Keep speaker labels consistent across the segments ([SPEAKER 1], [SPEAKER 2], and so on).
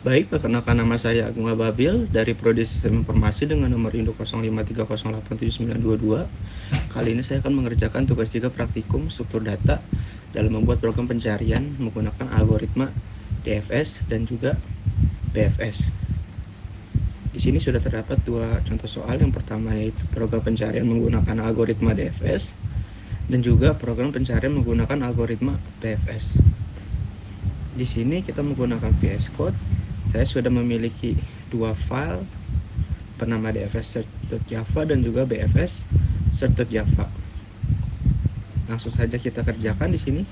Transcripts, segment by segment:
[SPEAKER 1] Baik, perkenalkan nama saya Agung Ababil dari Prodi Sistem Informasi dengan nomor induk 05308792. Kali ini saya akan mengerjakan tugas 3 praktikum struktur data dalam membuat program pencarian menggunakan algoritma DFS dan juga BFS. Di sini sudah terdapat dua contoh soal. Yang pertama yaitu program pencarian menggunakan algoritma DFS dan juga program pencarian menggunakan algoritma BFS. Di sini kita menggunakan VS Code. Saya sudah memiliki dua file bernama dfs search.java dan juga bfs search.java. Langsung saja kita kerjakan di sini.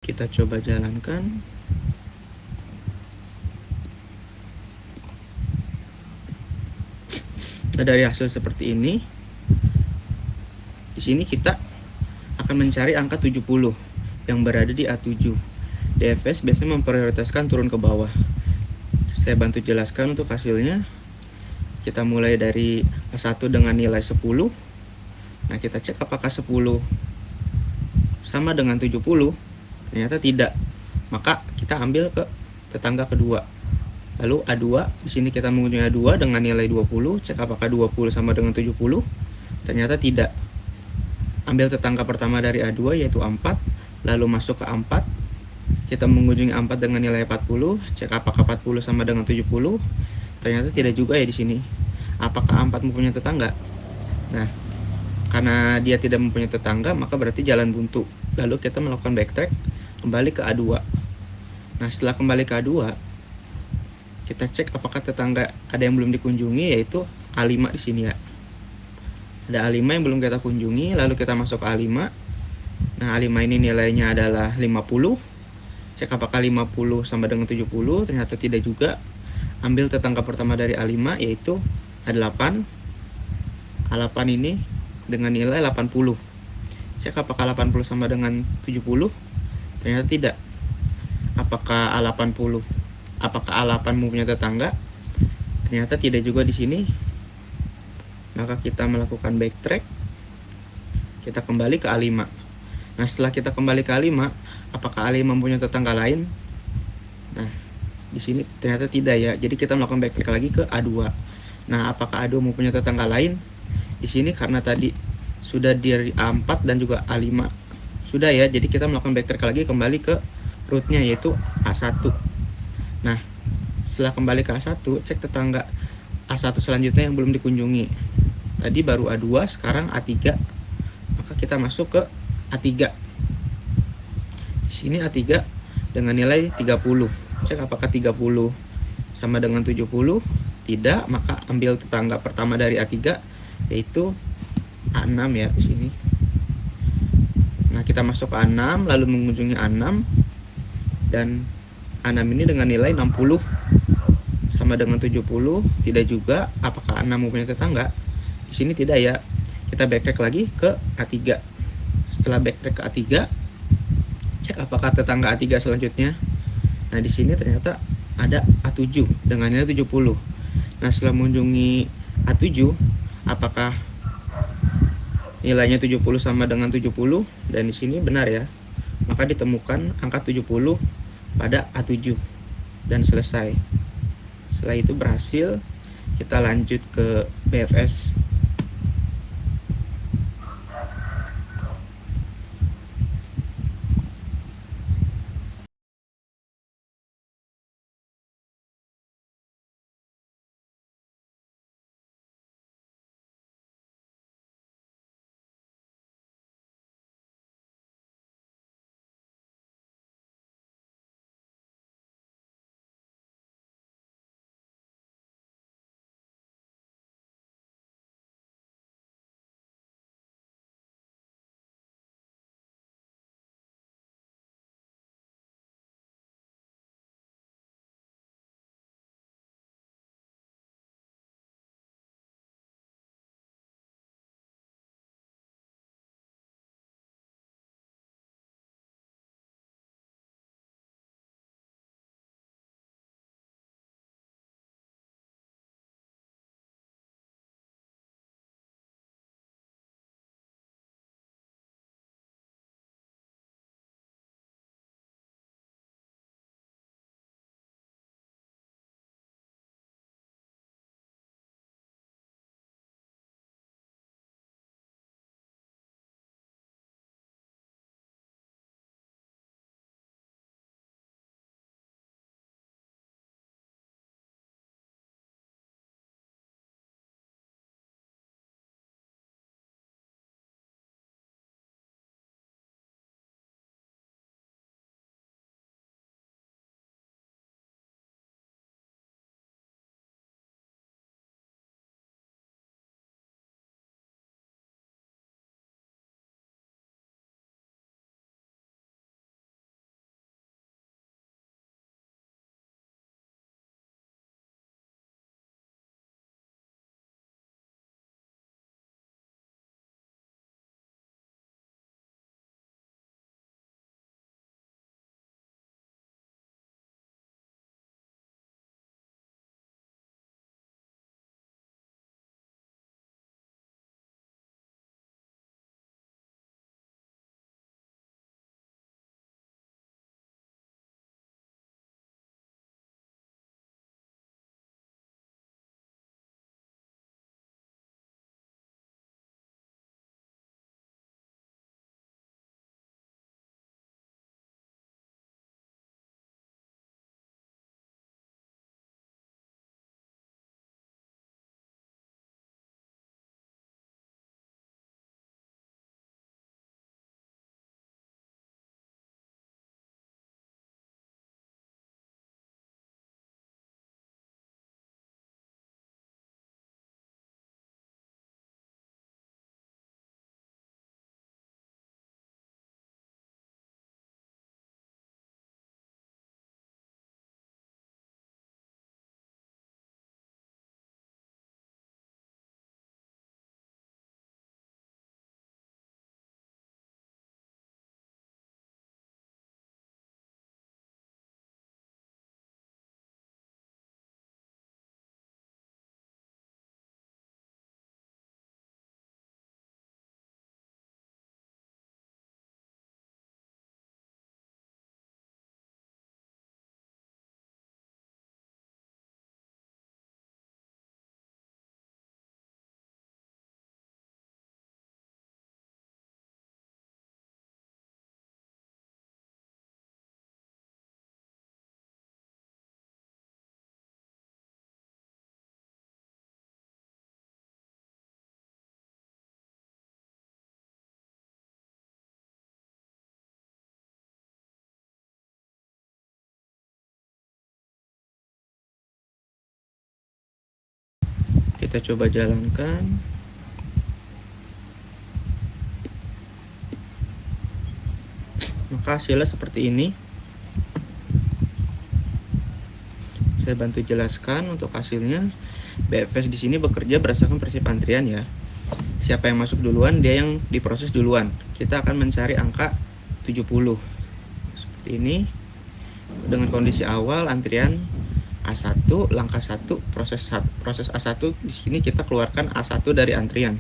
[SPEAKER 1] Kita coba jalankan. Nah, dari hasil seperti ini, di sini kita akan mencari angka 70 yang berada di A7. DFS biasanya memprioritaskan turun ke bawah. Saya bantu jelaskan untuk hasilnya. Kita mulai dari A1 dengan nilai 10. Nah, kita cek apakah 10 sama dengan 70. Ternyata tidak. Maka kita ambil ke tetangga kedua. Lalu A2, di sini kita mengunjungi A2 dengan nilai 20, cek apakah 20 sama dengan 70. Ternyata tidak. Ambil tetangga pertama dari A2 yaitu 4, lalu masuk ke A4. Kita mengunjungi A4 dengan nilai 40, cek apakah 40 sama dengan 70. Ternyata tidak juga ya di sini. Apakah A4 mempunyai tetangga? Nah, karena dia tidak mempunyai tetangga, maka berarti jalan buntu. Lalu kita melakukan backtrack kembali ke A2. Nah, setelah kembali ke A2, kita cek apakah tetangga ada yang belum dikunjungi, yaitu A5 di sini ya. Ada A5 yang belum kita kunjungi, lalu kita masuk ke A5. Nah, A5 ini nilainya adalah 50. Cek apakah 50 sama dengan 70, ternyata tidak juga. Ambil tetangga pertama dari A5, yaitu A8. A8 ini dengan nilai 80. Cek apakah 80 sama dengan 70, ternyata tidak. Apakah A80 mempunyai tetangga? Ternyata tidak juga di sini. Maka kita melakukan backtrack, kita kembali ke A5. Nah, setelah kita kembali ke A5, apakah A5 mempunyai tetangga lain? Nah, di sini ternyata tidak ya. Jadi kita melakukan backtrack lagi ke A2. Nah, apakah A2 mempunyai tetangga lain? Di sini karena tadi sudah di A4 dan juga A5 sudah ya. Jadi kita melakukan backtrack lagi kembali ke rootnya, yaitu A1. Nah, setelah kembali ke A1, cek tetangga A1 selanjutnya yang belum dikunjungi. Tadi baru A2, sekarang A3. Maka kita masuk ke A3. Di sini A3 dengan nilai 30. Cek apakah 30 sama dengan 70. Tidak, maka ambil tetangga pertama dari A3, yaitu A6 ya di sini. Nah, kita masuk ke A6 lalu mengunjungi A6, dan A6 ini dengan nilai 60 sama dengan 70. Tidak juga. Apakah A6 mempunyai tetangga? Di sini tidak ya. Kita backtrack lagi ke A3. Setelah backtrack ke A3, cek apakah tetangga A3 selanjutnya. Nah, di sini ternyata ada A7 dengan nilai 70. Nah, setelah mengunjungi A7, apakah nilainya 70 sama dengan 70? Dan di sini benar ya. Maka ditemukan angka 70 pada A7 dan selesai. Setelah itu berhasil, kita lanjut ke BFS. Kita coba jalankan. Maka hasilnya seperti ini. Saya bantu jelaskan untuk hasilnya. BFS di sini bekerja berdasarkan prinsip antrian ya. Siapa yang masuk duluan, dia yang diproses duluan. Kita akan mencari angka 70. Seperti ini. Dengan kondisi awal antrian A1, langkah 1, proses A1. Di sini kita keluarkan A1 dari antrian.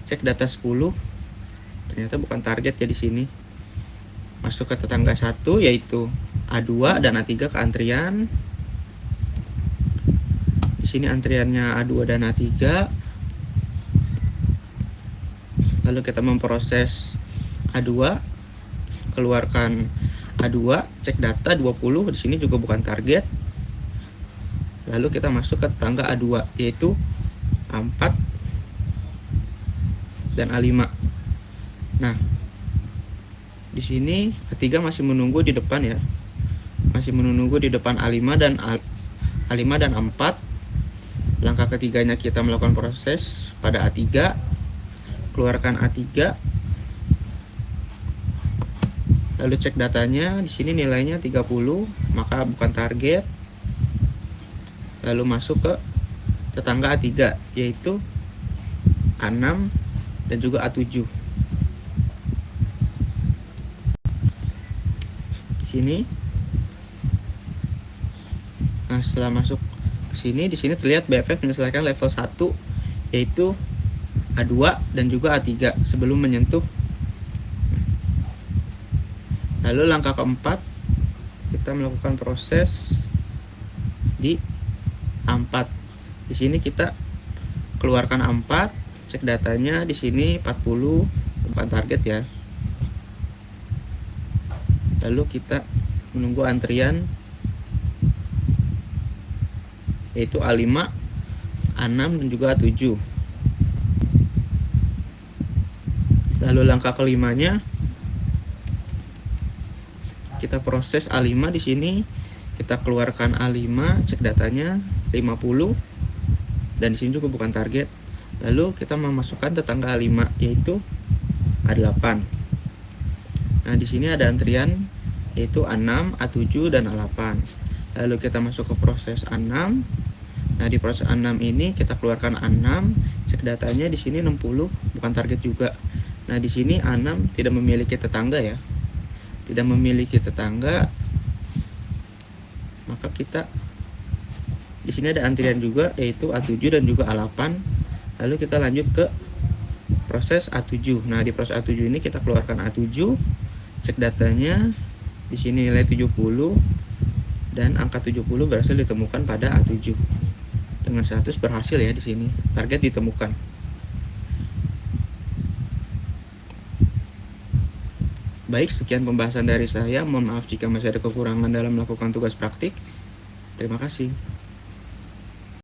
[SPEAKER 1] Cek data 10. Ternyata bukan target ya di sini. Masuk ke tetangga 1 yaitu A2 dan A3 ke antrian. Di sini antriannya A2 dan A3. Lalu kita memproses A2, keluarkan A2, cek data 20. Di sini juga bukan target. Lalu kita masuk ke tetangga A2 yaitu A4 dan A5. Nah, di sini A3 masih menunggu di depan ya. Masih menunggu di depan A5 dan A4. Langkah ketiganya kita melakukan proses pada A3. Keluarkan A3. Lalu cek datanya, di sini nilainya 30, maka bukan target. Lalu masuk ke tetangga A3 yaitu A6 dan juga A7. Sini. Nah, setelah masuk ke sini, di sini terlihat BFF menyelesaikan level 1 yaitu A2 dan juga A3 sebelum menyentuh. Lalu langkah keempat, kita melakukan proses di A4. Di sini kita keluarkan A4, cek datanya, di sini 40, bukan target ya. Lalu kita menunggu antrian yaitu A5, A6 dan juga A7. Lalu langkah kelimanya kita proses A5. Di sini kita keluarkan A5, cek datanya 50 dan di sini juga bukan target. Lalu kita memasukkan tetangga A5 yaitu A8. Nah, di sini ada antrian yaitu A6, A7 dan A8. Lalu kita masuk ke proses A6. Nah, di proses A6 ini kita keluarkan A6, cek datanya di sini 60, bukan target juga. Nah, di sini A6 tidak memiliki tetangga ya. Tidak memiliki tetangga. Maka kita di sini ada antrian juga yaitu A7 dan juga A8. Lalu kita lanjut ke proses A7. Nah, di proses A7 ini kita keluarkan A7, cek datanya. Di sini nilai 70 dan angka 70 berhasil ditemukan pada A7. Dengan 100 berhasil ya di sini. Target ditemukan. Baik, sekian pembahasan dari saya. Mohon maaf jika masih ada kekurangan dalam melakukan tugas praktik. Terima kasih.